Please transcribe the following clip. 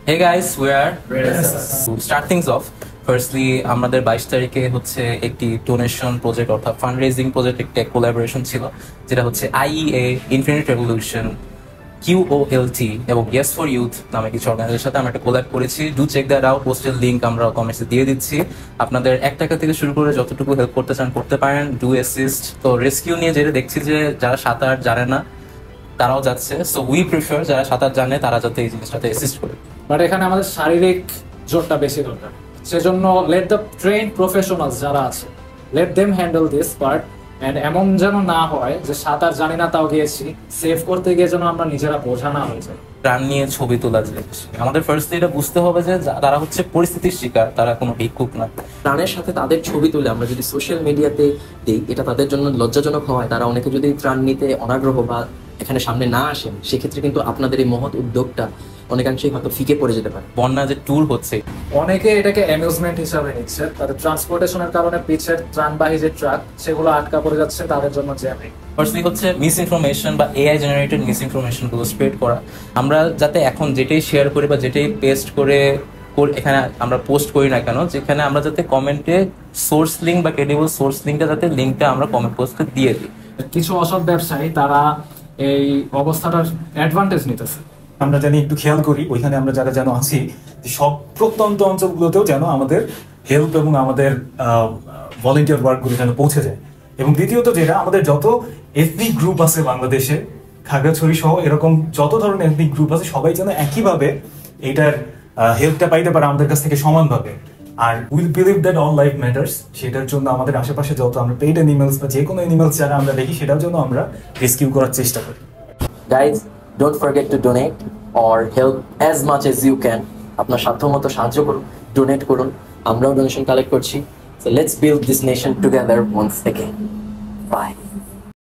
Hey guys, we are Yes. to start things off. Firstly, আমাদের 22 তারিখে হচ্ছে একটি ডোনেশন প্রজেক্ট অর্থাৎ ফান্ড রেজিং প্রজেক্ট একটা কোলাবোরেশন ছিল, যেটা হচ্ছে IEA, ইনফিনিট রেভলিউশন, QOLT এবং ইয়েস ফর ইউথ নামে কিছু অর্গানাইজেশনের সাথে আমরা একটা কোলাব করেছি। ডু চেক দ্যাট আউট, পোস্টের লিঙ্ক আমরা কমেন্টসে দিয়ে দিচ্ছি। আপনাদের 1 টাকা থেকে শুরু করে যতটুকু হেল্প করতে চান করতে পারেন। Do assist. তো রেস্কিউ নিয়ে যেটা দেখছি যে যারা সাঁতার জানে না তারাও যাচ্ছে, সো উই প্রিফার যারা সাঁতার জানে তারা যাতে এই জিনিসটাতে অ্যাসিস্ট করে। বাট এখানে আমাদের শারীরিক জোরটা বেশি দরকার, সেজন্য লেট দ্য ট্রেন প্রফেশনালস যারা আছে, let them handle this part. And এমন যেন না হয় যে সাঁতার জানি না তাও গিয়েছি, সেভ করতে গিয়ে যেন আমরা নিজেরা বোঝা না হয়ে যায়। প্রাণ নিয়ে ছবি তোলা জিনিস আমাদের ফার্স্টলি এটা বুঝতে হবে যে তারা হচ্ছে পরিস্থিতির শিকার, তারা কোনো ভিক্ষুক না। প্রাণের সাথে তাদের ছবি তুলে আমরা যদি সোশ্যাল মিডিয়াতে দিই, এটা তাদের জন্য লজ্জাজনক হয়। তারা অনেকে যদি ত্রাণ নিতে অনাগ্রহ বা এখানে সামনে না আসেন, সেক্ষেত্রে কিন্তু আপনাদের এই মহৎ উদ্যোগটা অনেকাংশেই হয়তো ফিকে পড়ে যেতে পারে। বন্যা যে ট্যুর হচ্ছে, অনেকে এটাকে অ্যামিউজমেন্ট হিসাবে নিচ্ছে, তাদের ট্রান্সপোর্টেশনের কারণে পিছের ত্রাণবাহী যে ট্রাক সেগুলো আটকা পড়ে যাচ্ছে, তাদের জন্য জ্যামিং। ফার্স্টলি হচ্ছে মিস ইনফরমেশন বা AI জেনারেটেড মিস ইনফরমেশনগুলো স্প্রেড করা। আমরা যাতে এখন যেটাই শেয়ার করি বা যেটাই পেস্ট করে এখানে আমরা পোস্ট করি না কেন, যেখানে আমরা যাতে কমেন্টে সোর্স লিঙ্ক বা ক্রেডিবল সোর্স লিঙ্কটা যাতে লিঙ্কটা আমরা কমেন্ট পোস্টে দিয়ে দিই। কিছু অসৎ ব্যবসায়ী তারা এই অবস্থাটার অ্যাডভান্টেজ নিতেছে। আমরা জানি একটু খেয়াল করি ওইখানে আমরা যারা যেন আছি, সব প্রত্যন্ত অঞ্চলগুলোতেও যেন আমাদের হেল্প এবং আমাদের ভলেন্টিয়ার ওয়ার্কগুলো যেন পৌঁছে যায়। এবং দ্বিতীয়ত যেটা, আমাদের যত এথনিক গ্রুপ আছে বাংলাদেশে, খাগড়াছড়ি সহ এরকম যত ধরনের এথনিক গ্রুপ আছে, সবাই যেন একইভাবে এইটার হেল্পটা পাইতে পারে আমাদের কাছ থেকে সমানভাবে। আর will believe that all life matters, সেটার জন্য আমাদের আশেপাশে যত আমরা পেইড অ্যানিমালস বা যে কোনো অ্যানিমালস যারা আমরা দেখি, সেটার জন্য আমরা রেস্কিউ করার চেষ্টা করি। Guys, don't forget to donate or help as much as you can. আপনার সাধ্যমতো সাহায্য করুন, ডোনেট করুন। আমরাও ডোনেশন কালেক্ট করছি। So let's build this nation together once again. By.